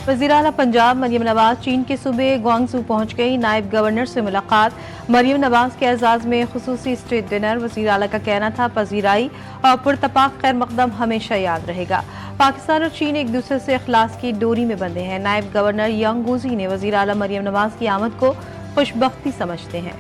वज़ीर आला पंजाब मरियम नवाज चीन के सूबे ग्वांगझू पहुँच गई। नायब गवर्नर से मुलाकात। मरियम नवाज के एजाज़ में खुसूसी स्टेट डिनर। वज़ीर आला का कहना था पजीराई और पुरतपाक खैर मकदम हमेशा याद रहेगा। पाकिस्तान और चीन एक दूसरे से इखलास की डोरी में बंधे हैं। नायब गवर्नर यांगूजी ने वज़ीर आला मरियम नवाज की आमद को खुशबख्ती समझते हैं।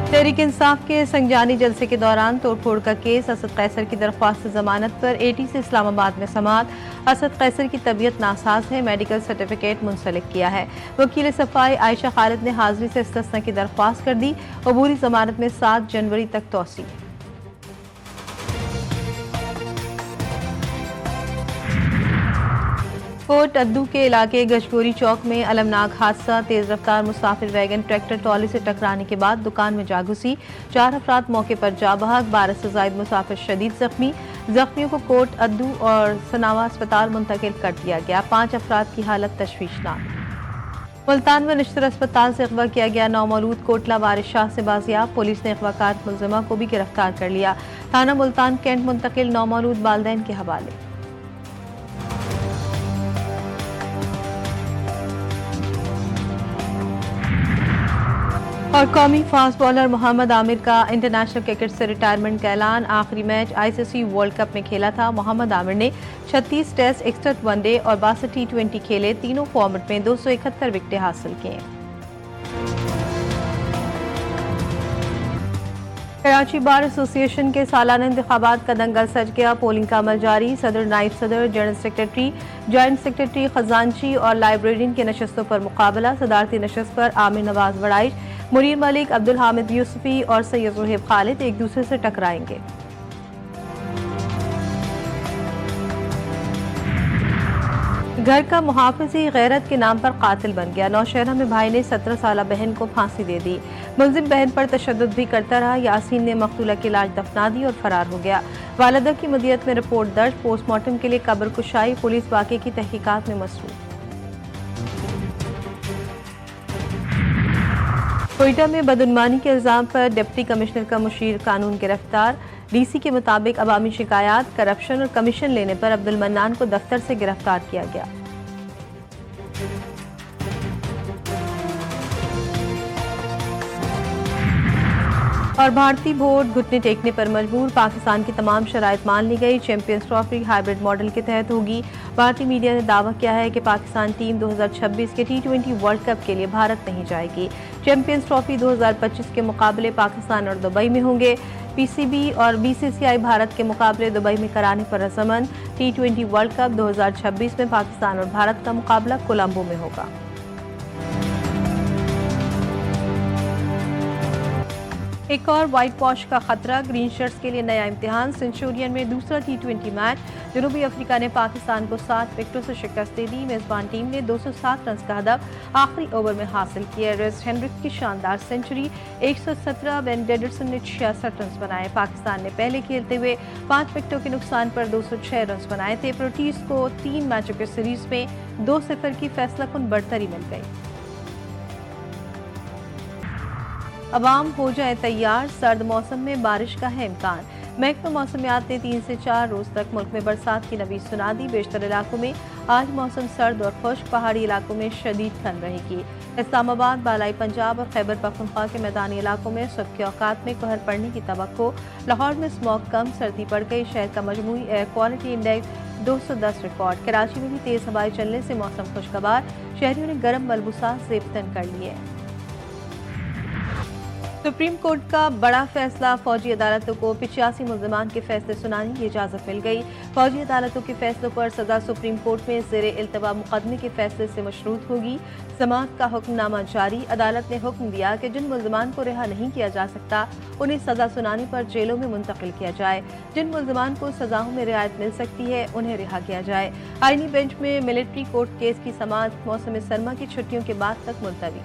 तहरीक इंसाफ के संजानी जलसे के दौरान तोड़फोड़ का केस। असद कैसर की दरख्वास्त जमानत पर एटी से इस्लामाबाद में समाअत। असद कैसर की तबीयत नासाज है, मेडिकल सर्टिफिकेट मुंसलिक किया है। वकील सफाई आयशा खालिद ने हाजिरी से इस्तिस्ना की दरख्वास्त कर दी। अबूरी जमानत में 7 जनवरी तक तोसी। कोट अद्दू के इलाके गजगोरी चौक में अलमनाक हादसा। तेज रफ्तार मुसाफिर वैगन ट्रैक्टर ट्रॉली से टकराने के बाद दुकान में जा घुसी। 4 अफराद मौके पर जा बहक। 12 से जायद मुसाफिर शदीद जख्मी। जख्मियों को कोट अद्दू और सनावा अस्पताल मुंतकिल कर दिया गया। 5 अफराद की हालत तशवीशनाक। मुल्तान में निश्तर अस्पताल से अगवा किया गया नौमौलूद कोटला वारिस शाह से बाजियाब। पुलिस ने अगवाकार मुलजिमा को भी गिरफ्तार कर लिया। थाना मुल्तान कैंट मुंतकिल नौमौलूद वालिदैन के हवाले। और कौमी फास्ट बॉलर मोहम्मद आमिर का इंटरनेशनल क्रिकेट से रिटायरमेंट का ऐलान। आखिरी मैच आईसीसी वर्ल्ड कप में खेला था। मोहम्मद आमिर ने 36 टेस्ट, 61 वनडे और 62 टी20 खेले। तीनों फॉर्मेट में 271 विकेटें हासिल किए। कराची बार एसोसिएशन के सालाना इंतखाबात का दंगल सज गया। पोलिंग का अमल जारी। सदर, नायब सदर, जनरल सेक्रेटरी, जॉइंट सेक्रेटरी, खजांची और लाइब्रेरियन के नशस्तों पर मुकाबला। सदारती नशस्त पर आमिर नवाज वड़ाइश, मुनीर मलिक, अब्दुल हामिद यूसुफी और सैयद रुहेब खालिद एक दूसरे से टकराएंगे। घर का मुहाफिजी गैरत के नाम पर कातिल बन गया। नौशहरा में भाई ने 17 साला बहन को फांसी दे दी। मुलजिम बहन पर तशद्दुद भी करता रहा। यासीन ने मकतूला की लाश दफना दी और फरार हो गया। वालिदा की मदियत में रिपोर्ट दर्ज। पोस्टमार्टम के लिए कब्र कुशाई। पुलिस वाक़े की तहकीकात में मसरूफ। कोयटा में बदउनवानी के इल्जाम पर डिप्टी कमिश्नर का मुशीर कानून गिरफ्तार। डीसी के मुताबिक अवामी शिकायत, करप्शन और कमीशन लेने पर अब्दुल मन्नान को दफ्तर से गिरफ्तार किया गया। और भारतीय बोर्ड घुटने टेकने पर मजबूर। पाकिस्तान की तमाम शराइत मान ली गई। चैंपियंस ट्रॉफी हाइब्रिड मॉडल के तहत होगी। भारतीय मीडिया ने दावा किया है कि पाकिस्तान टीम 2026 के टी20 वर्ल्ड कप के लिए भारत नहीं जाएगी। चैंपियंस ट्रॉफी 2025 के मुकाबले पाकिस्तान और दुबई में होंगे। पीसीबी और बीसीसीआई भारत के मुकाबले दुबई में कराने पर रज़ामंद। टी20 वर्ल्ड कप 2026 में पाकिस्तान और भारत का मुकाबला कोलंबो में होगा। एक और व्हाइट वॉश का खतरा। ग्रीन शर्ट्स के लिए नया इम्तिहान। सेंचुरियन में दूसरा टी20 मैच। जनूबी अफ्रीका ने पाकिस्तान को 7 विकेटों से शिकस्त दे दी। मेजबान टीम ने 207 रन का हदफ आखिरी ओवर में हासिल किया। रेस हेनरिक की शानदार सेंचुरी। 117। बेन डेविडसन ने 66 रन बनाए। पाकिस्तान ने पहले खेलते हुए 5 विकेटों के नुकसान पर 206 रन बनाए थे। प्रोटीज को 3 मैचों के सीरीज में 2-0 की फैसलाकुन बढ़तरी मिल गई। अवाम हो जाए तैयार। सर्द मौसम में बारिश का है इम्कान। महकमा मौसमियात ने 3 से 4 रोज तक मुल्क में बरसात की नवीद सुना दी। बेशतर इलाकों में आज मौसम सर्द और खुश्क। पहाड़ी इलाकों में शदीद ठंड रहेगी। इस्लामाबाद, बालाई पंजाब और खैबर पख्तूनख्वा के मैदानी इलाकों में सुबह के औकात में कहर पड़ने की तवक्को। लाहौर में स्मॉग कम, सर्दी बढ़ गई। शहर का मजमूई air quality index 210 record. Karachi में भी तेज हवाएं चलने से मौसम खुशगवार। शहरियों ने गर्म मलबूसात ज़ेबतन कर लिए। सुप्रीम कोर्ट का बड़ा फैसला। फौजी अदालतों को 85 मुल्जिमान के फैसले सुनाने की इजाज़त मिल गई। फौजी अदालतों के फैसलों पर सजा सुप्रीम कोर्ट में ज़ेरे इल्तवा मुकदमे के फैसले से मशरूत होगी। समाअत का हुक्मनामा जारी। अदालत ने हुक्म दिया कि जिन मुल्जिमान को रिहा नहीं किया जा सकता उन्हें सजा सुनाने पर जेलों में मुंतकिल किया जाए। जिन मुल्जिमान को सजाओं में रियायत मिल सकती है उन्हें रिहा किया जाए। आईनी बेंच में मिलिट्री कोर्ट केस की समाअत मौसम सरमा की छुट्टियों के बाद तक मुलतवी।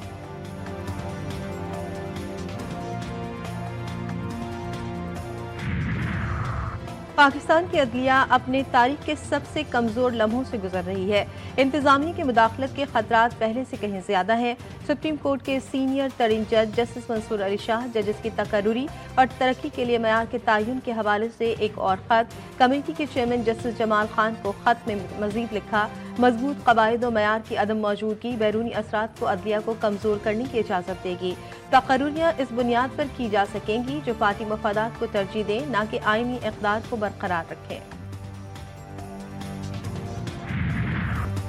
पाकिस्तान की अदलिया अपने तारीख के सबसे कमजोर लम्हों से गुजर रही है। इंतजामिया की मुदाखलत के खतरात पहले से कहीं ज्यादा हैं। सुप्रीम कोर्ट के सीनियर तरीन जज जस्टिस मंसूर अली शाह जजेस की तकर्रुरी और तरक्की के लिए मयार के तयन के हवाले से एक और खत। कमेटी के चेयरमैन जस्टिस जमाल खान को खत में मजीद लिखा, मजबूत कवायद और मयार की अदम मौजूदगी बैरूनी असरात को अदलिया को कमजोर करने की इजाजत देगी। तकर्रुरियाँ इस बुनियाद पर की जा सकेंगी जो पार्टी मफादात को तरजीह दें, न कि आईनी इक़दार को बरकरार रखें।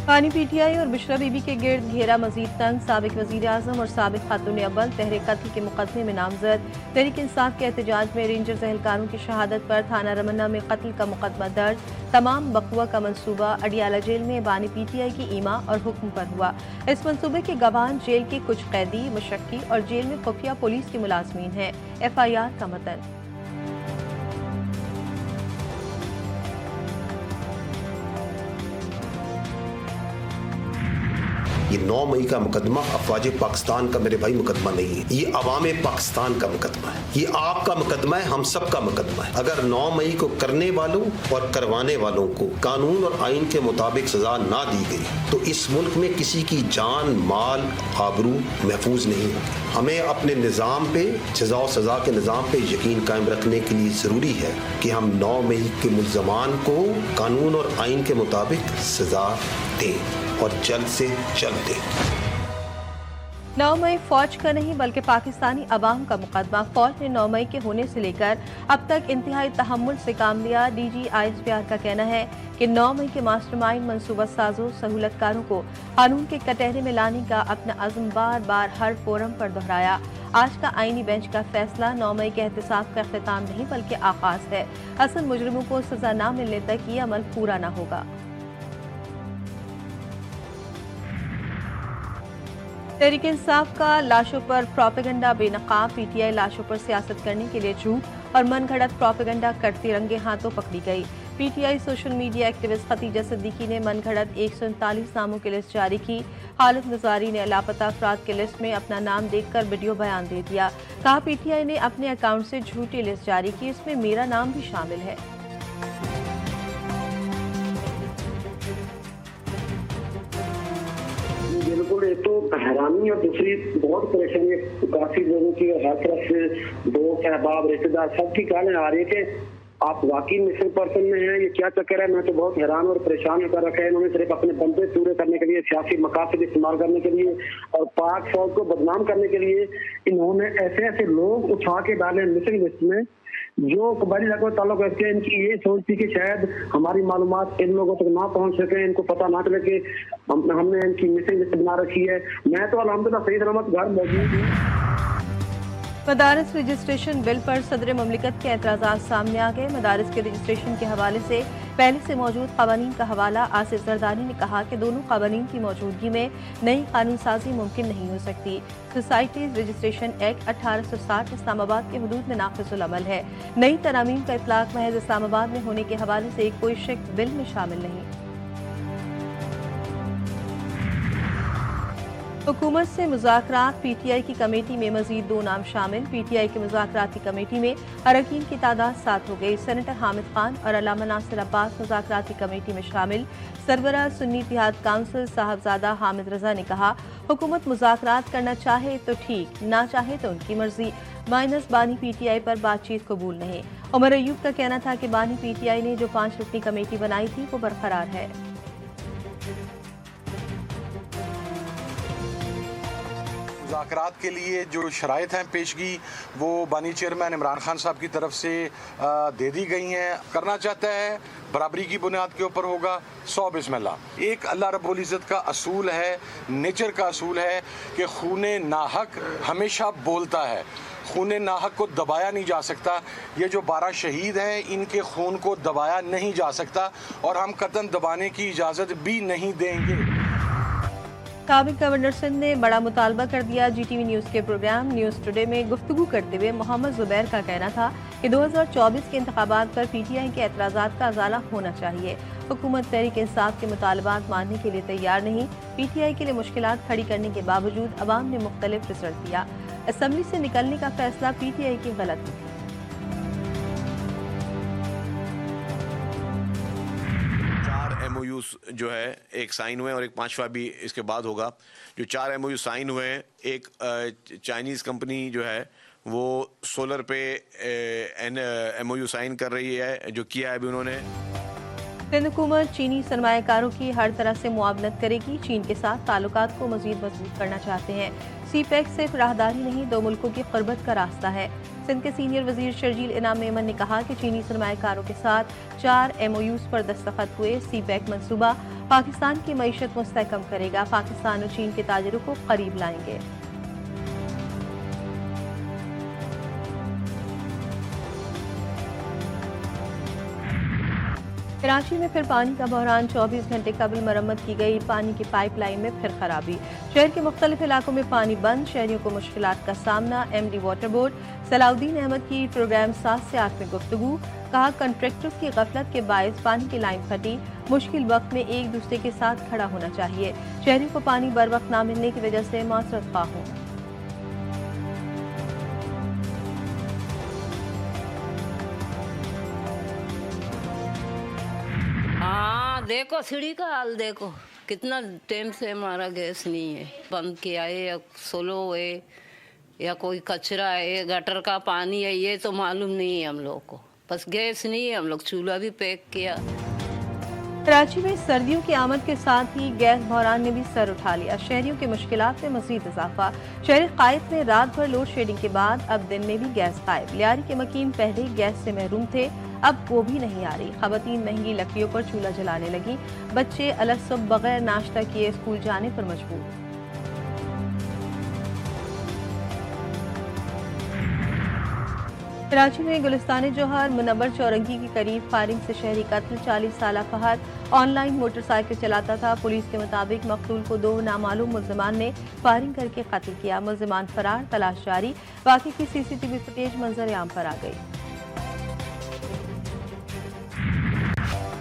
पानी पीटीआई और बुशरा बीबी के गिर्द घेरा मजीद तंग। साबिक वजीर आजम और साबिक खातून अव्वल तहरे कत्ल के मुकदमे में नामजद। तहरीक इंसाफ के एहतजाज में रेंजर्स एहलकारों की शहादत पर थाना रमन्ना में कत्ल का मुकदमा दर्ज। तमाम बकुआ का मंसूबा अडियाला जेल में बानी पीटीआई की ईमा और हुक्म पर हुआ। इस मंसूबे के गवाह जेल के कुछ कैदी, मुशक्की और जेल में खुफिया पुलिस के मुलाजमीन हैं। FIR का मतन। ये 9 मई का मुकदमा अफवाज पाकिस्तान का मेरे भाई मुकदमा नहीं है, ये अवाम पाकिस्तान का मुकदमा है, ये आपका मुकदमा है, हम सब का मुकदमा है। अगर 9 मई को करने वालों और करवाने वालों को कानून और आइन के मुताबिक सजा ना दी गई तो इस मुल्क में किसी की जान, माल, आबरू महफूज नहीं होगी। हमें अपने निज़ाम पे, सजा और सजा के निज़ाम पे यकीन कायम रखने के लिए ज़रूरी है कि हम 9 मई के मुल्ज़मान को कानून और आइन के मुताबिक सजा दें और जल्द से जल्द दें। 9 मई फौज का नहीं बल्कि पाकिस्तानी अवाम का मुकदमा। फौज ने 9 मई के होने से लेकर अब तक इंतहाई तहम्मुल से काम लिया। DG ISPR का कहना है कि 9 मई के मास्टरमाइंड मंसूबा साजों सहूलतकारों को कानून के कटहरे में लाने का अपना अज़्म बार बार हर फोरम पर दोहराया। आज का आईनी बेंच का फैसला 9 मई के एहतसाब का इख्तिताम नहीं बल्कि आगाज है। असल मुजरिमों को सजा न मिलने तक ये अमल पूरा न होगा। तहरीक इंसाफ का लाशों पर प्रोपेगेंडा बेनकाब। PTI लाशों पर सियासत करने के लिए झूठ और मनगढ़ंत प्रोपेगेंडा करती रंगे हाथों पकड़ी गई। PTI social media activist Khatija Siddiqui ने मनगढ़ंत 139 नामों की लिस्ट जारी की। हालत नज़ारी ने लापता अफराद की लिस्ट में अपना नाम देखकर वीडियो बयान दे दिया। कहा PTI ने अपने अकाउंट से झूठी लिस्ट जारी की, इसमें मेरा नाम भी शामिल है। बिल्कुल, एक तो हैरानी और दूसरी बहुत परेशानी काफी लोगों की हर तरफ से दोस्त, अहबाब, रिश्तेदार सबकी कॉलें आ रही है कि आप वाकई मिसिंग पर्सन में हैं, ये क्या चक्कर है। मैं तो बहुत हैरान और परेशान होकर रखा है। इन्होंने सिर्फ अपने बंदे पूरे करने के लिए, सियासी मकासद इस्तेमाल करने के लिए और पाक फौज को बदनाम करने के लिए इन्होंने ऐसे ऐसे लोग उठा के डाले मिसिंग लिस्ट में जो कबायली इलाकों में ताल्लुक रखते हैं। इनकी ये सोच थी कि शायद हमारी मालूमात इन लोगों तक ना पहुंच सके, इनको पता ना चले कि हमने इनकी मिसिंग लिस्ट बना रखी है। मैं तो अल्हम्दुलिल्लाह सही सलामत घर मौजूद हूँ। मदारिस रजिस्ट्रेशन बिल पर सदर ममलिकत के एतराज़ात सामने आ गए। मदारिस के रजिस्ट्रेशन के हवाले से पहले से मौजूद कवानीन का हवाला आसिफ जरदारी ने कहा कि दोनों कवानीन की मौजूदगी में नई कानून साजी मुमकिन नहीं हो सकती। सोसाइटीज रजिस्ट्रेशन एक्ट 1860 इस्लामाबाद के हदूद में नाफिजुल अमल है। नई तरामीम का इतलाक महज इस्लामाबाद में होने के हवाले से कोई शक बिल में शामिल नहीं। हुकूमत से मुज़ाकरात। PTI की कमेटी में मजीद 2 नाम शामिल। PTI की मुज़ाकराती कमेटी में अरकान की तादाद 7 हो गई। सेनेटर हामिद खान और अल्लामा नासिर अब्बास मुज़ाकराती कमेटी में शामिल। सरबराह सुन्नी इत्तेहाद काउंसिल साहबजादा हामिद रजा ने कहा, हुकूमत मुज़ाकरात करना चाहे तो ठीक, ना चाहे तो उनकी मर्जी। माइनस बानी PTI पर बातचीत कबूल नहीं। उमर अयूब का कहना था कि बानी PTI ने जो 5 रुकनी कमेटी बनाई थी वो बरकरार है। मुज़ाकरात के लिए जो शराइत हैं पेशगी वो बानी चेयरमैन इमरान खान साहब की तरफ से दे दी गई हैं। करना चाहता है बराबरी की बुनियाद के ऊपर होगा, 100 बिस्मिल्लाह। एक अल्लाह रब्बुल इज़्ज़त का असूल है, नेचर का असूल है कि खूने नाहक हमेशा बोलता है, खूने नाहक को दबाया नहीं जा सकता। ये जो 12 शहीद हैं इनके खून को दबाया नहीं जा सकता और हम कतन दबाने की इजाज़त भी नहीं देंगे। साबिक गवर्नर सिंध ने बड़ा मुतालबा कर दिया। GTV न्यूज़ के प्रोग्राम न्यूज़ टुडे में गुफ्तगू करते हुए मोहम्मद जुबैर का कहना था कि 2024 के इंतखाबात पर PTI के एतराज़ात का अजाला होना चाहिए। हुकूमत तहरीक इंसाफ के मुतालबात मानने के लिए तैयार नहीं। PTI के लिए मुश्किलात खड़ी करने के बावजूद अवाम ने मुख्तलिफ रिजल्ट दिया। असम्बली से निकलने का फैसला PTI की गलत MOUs जो है एक साइन हुए और एक 5वां भी इसके बाद होगा। जो 4 MOU साइन हुए हैं, एक चाइनीज़ कंपनी जो है वो सोलर पे MOU साइन कर रही है, जो किया है अभी उन्होंने। सिंध हुकूमत चीनी सरमायाकारों की हर तरह से मुआवनत करेगी। चीन के साथ ताल्लुकात को मजीद मजबूत करना चाहते हैं। CPEC सिर्फ राहदारी नहीं, दो मुल्कों की क़ुर्बत का रास्ता है। सिंध के सीनियर वजीर शर्जील इनाम मेमन ने कहा कि चीनी सरमायाकारों के साथ 4 MOUs पर दस्तखत हुए। CPEC मंसूबा पाकिस्तान की मईशत मुस्तहकम करेगा, पाकिस्तान और चीन के ताजरों को करीब लाएंगे। कराची में फिर पानी का बहरान, 24 घंटे कबल मरम्मत की गई पानी की पाइपलाइन में फिर खराबी। शहर के मुख्तलिफ इलाकों में पानी बंद, शहरियों को मुश्किलात का सामना। MD water board Salahuddin Ahmed की प्रोग्राम 7 से 8 में गुफ्तगू। कहा कंट्रैक्टर्स की गफलत के बायस पानी की लाइन फटी, मुश्किल वक्त में एक दूसरे के साथ खड़ा होना चाहिए। शहरियों को पानी बर वक्त ना मिलने की वजह से माजरत ख्वाह हूँ। हाँ देखो सीढ़ी का हाल देखो, कितना टाइम से हमारा गैस नहीं है। बंद किया है या सोलो है या कोई कचरा है, गटर का पानी है, ये तो मालूम नहीं है हम लोग को। बस गैस नहीं है, हम लोग चूल्हा भी पैक किया। कराची में सर्दियों की आमद के साथ ही गैस बहरान ने भी सर उठा लिया। शहरियों की मुश्किलात में मजीद इजाफा। शहर कायद में रात भर लोड शेडिंग के बाद अब दिन में भी गैस गायब। लियारी के मकीन पहले गैस से महरूम थे, अब वो भी नहीं आ रही। खवातीन महंगी लकड़ियों पर चूल्हा जलाने लगी। बच्चे अलग सुबह बगैर नाश्ता किए स्कूल जाने पर मजबूर। कराची में गुलिस्तान जोहर मुनव्वर चौरंगी के करीब फायरिंग से शहरी कत्ल। 40 साल फहद ऑनलाइन मोटरसाइकिल चलाता था। पुलिस के मुताबिक मकतूल को 2 नामालूम मुल्जिमान ने फायरिंग करके कत्ल किया। मुल्जिमान फरार, तलाश जारी। वाक़े की CCTV फुटेज मंजर आम पर आ गई।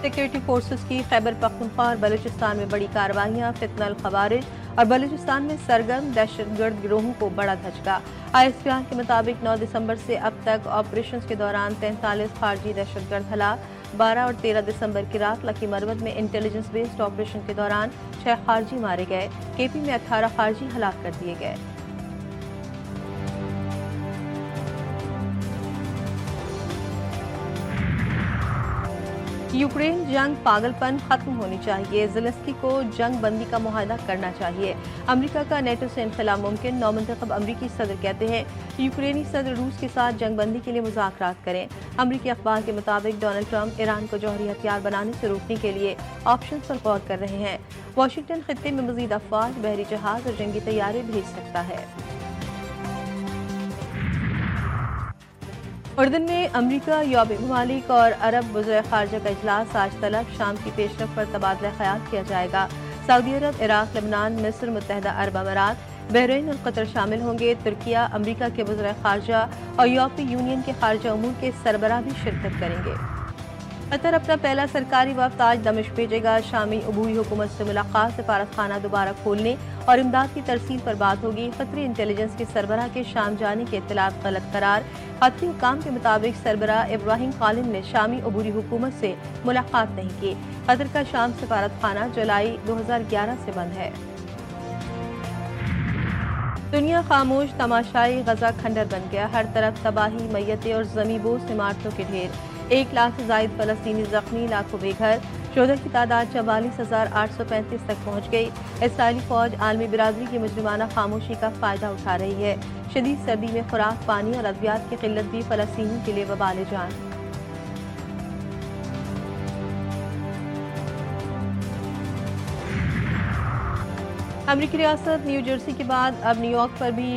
सिक्योरिटी फोर्सेस की खैबर पख्तूनख्वा और बलूचिस्तान में बड़ी कार्रवाइयां। फितनल खवारिज और बलूचिस्तान में सरगर्म दहशतगर्द गिरोहों को बड़ा धचका। ISPR के मुताबिक 9 दिसंबर से अब तक ऑपरेशंस के दौरान 43 खारजी दहशतगर्द हलाक। 12 और 13 दिसंबर की रात लकी मरवत में इंटेलिजेंस बेस्ड ऑपरेशन के दौरान 6 खारजी मारे गए। KP में 18 खारजी हलाक कर दिए गए। यूक्रेन जंग पागलपन खत्म होनी चाहिए। ज़ेलेंस्की को जंग बंदी का मुआहदा करना चाहिए। अमेरिका का नेटो से इनखला मुमकिन। नौमुंतखब अमरीकी सदर कहते हैं यूक्रेनी सदर रूस के साथ जंग बंदी के लिए मुज़ाकरात करें। अमरीकी अखबार के मुताबिक डोनाल्ड ट्रंप ईरान को जौहरी हथियार बनाने से रोकने के लिए ऑप्शन पर गौर कर रहे हैं। वाशिंगटन खित्ते में मजीद अफवाज, बहरी जहाज और जंगी तैयारे भेज सकता है। उर्दन में अमरीका, यूरोपीय ममालिक और अरब वज़ीर ख़ारजा का इजलास आज तलब। शाम की पेशरफ पर तबादला ख्याल किया जाएगा। सऊदी अरब, इराक, लेबनान, मिस्र, मुत्तहिदा अरब अमारात, बहरीन और कतर शामिल होंगे। तुर्किया, अमरीका के वज़ीर ख़ारजा और यूरोपीय यूनियन के ख़ारजा उमूर के सरबराह भी शिरकत करेंगे। कतर अपना पहला सरकारी वफ्द आज दमिश्क भेजेगा। शामी अबूई हुकूमत से मुलाकात, सफारत खाना दोबारा खोलने और इमदाद की तरसील पर बात होगी। कतरी इंटेलिजेंस के सरबराह के शाम जाने के इत्तलात गलत करार। कतरी हुकाम के मुताबिक सरबराह इब्राहिम कालिन ने शामी अबूरी हुकूमत से मुलाकात नहीं की। कतर का शाम सफारत खाना जुलाई 2011 से बंद है। दुनिया खामोश, तमाशाई गजा खंडर बन गया। हर तरफ तबाही, मैयतें और ज़मींबोस इमारतों के ढेर। 1 लाख से जायद फलस्तीनी जख्मी, लाखों बेघर। शोधा की तादाद 44,835 तक पहुँच गई। इसराइली फौज आलमी बिरादरी की मुजरिमाना खामोशी का फ़ायदा उठा रही है। शदीद सर्दी में खुराक, पानी और अद्वियात की किल्लत भी फलस्तीनियों के लिए वबाल जान। अमरीकी रियासत न्यू जर्सी के बाद अब न्यूयॉर्क पर भी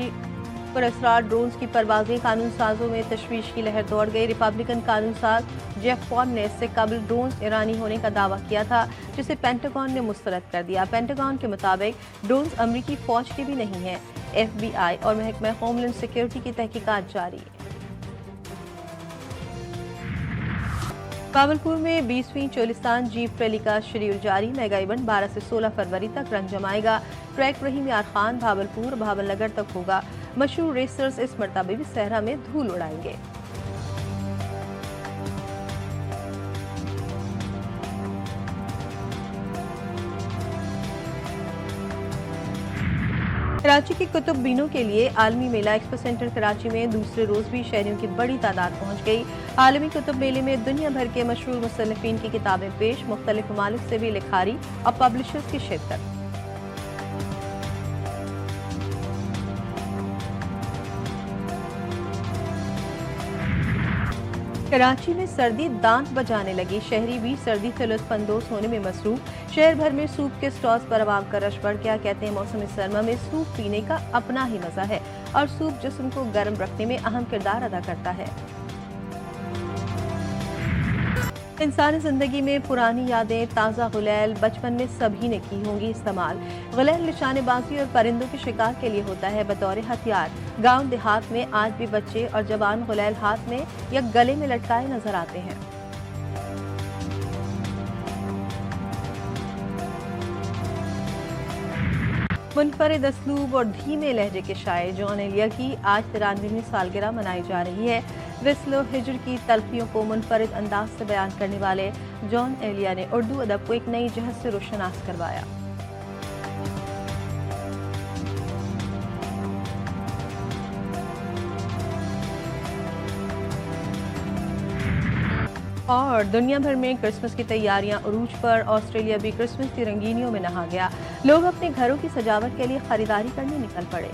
पुरअसरार ड्रोन्स की परवाजें। कानून साजों में तशवीश की लहर दौड़ गई। रिपब्लिकन कानून साज जेफ वॉन ने इससे कबल ड्रोन्स ईरानी होने का दावा किया था, जिसे पेंटागन ने मुस्तरद कर दिया। पेंटागन के मुताबिक ड्रोन्स अमरीकी फौज के भी नहीं हैं। FBI और महकमा होमलैंड सिक्योरिटी की तहकीकात जारी। बावलपुर में 20वीं चोलिस्तान जीप रैली का शेड्यूल जारी। मेगा इवेंट 12 से 16 फरवरी तक रंग जमाएगा। ट्रैक रहीम यार खान भावलपुर भावलनगर तक होगा। मशहूर रेसर्स इस मरतबे भी सहरा में धूल उड़ाएंगे। कराची के कुतुब बीनों के लिए आलमी मेला एक्सपो सेंटर कराची में दूसरे रोज भी शहरियों की बड़ी तादाद पहुंच गई। आलमी कुतुब मेले में दुनिया भर के मशहूर मुसन्निफीन की किताबें पेश, मुख्तलिफ ममालिक से भी लिखारी और पब्लिशर्स की शिरकत। कराची में सर्दी दांत बजाने लगी, शहरी भी सर्दी से लुत्फानंदोज होने में मसरूफ। शहर भर में सूप के स्टॉल्स पर आवाम का रश बढ़ गया। कहते हैं मौसम सरमा में सूप पीने का अपना ही मजा है और सूप जिस्म को गर्म रखने में अहम किरदार अदा करता है। इंसानी जिंदगी में पुरानी यादें ताज़ा गुलैल बचपन में सभी ने की होंगी इस्तेमाल। गुलैल निशानेबाजी और परिंदों के शिकार के लिए होता है बतौर हथियार। गांव देहात में आज भी बच्चे और जवान गुलैल हाथ में या गले में लटकाए नजर आते हैं। मुनफरिद असलूब और धीमे लहजे के शायर जॉन एलिया की आज 93वीं सालगिरह मनाई जा रही है। विस्ल और हिज्र की तलखियों को मुनफरिद अंदाज से बयान करने वाले जॉन एलिया ने उर्दू अदब को एक नई जहत से रोशनास करवाया। और दुनिया भर में क्रिसमस की तैयारियां उरूज पर। ऑस्ट्रेलिया भी क्रिसमस की रंगीनियों में नहा गया। लोग अपने घरों की सजावट के लिए खरीदारी करने निकल पड़े।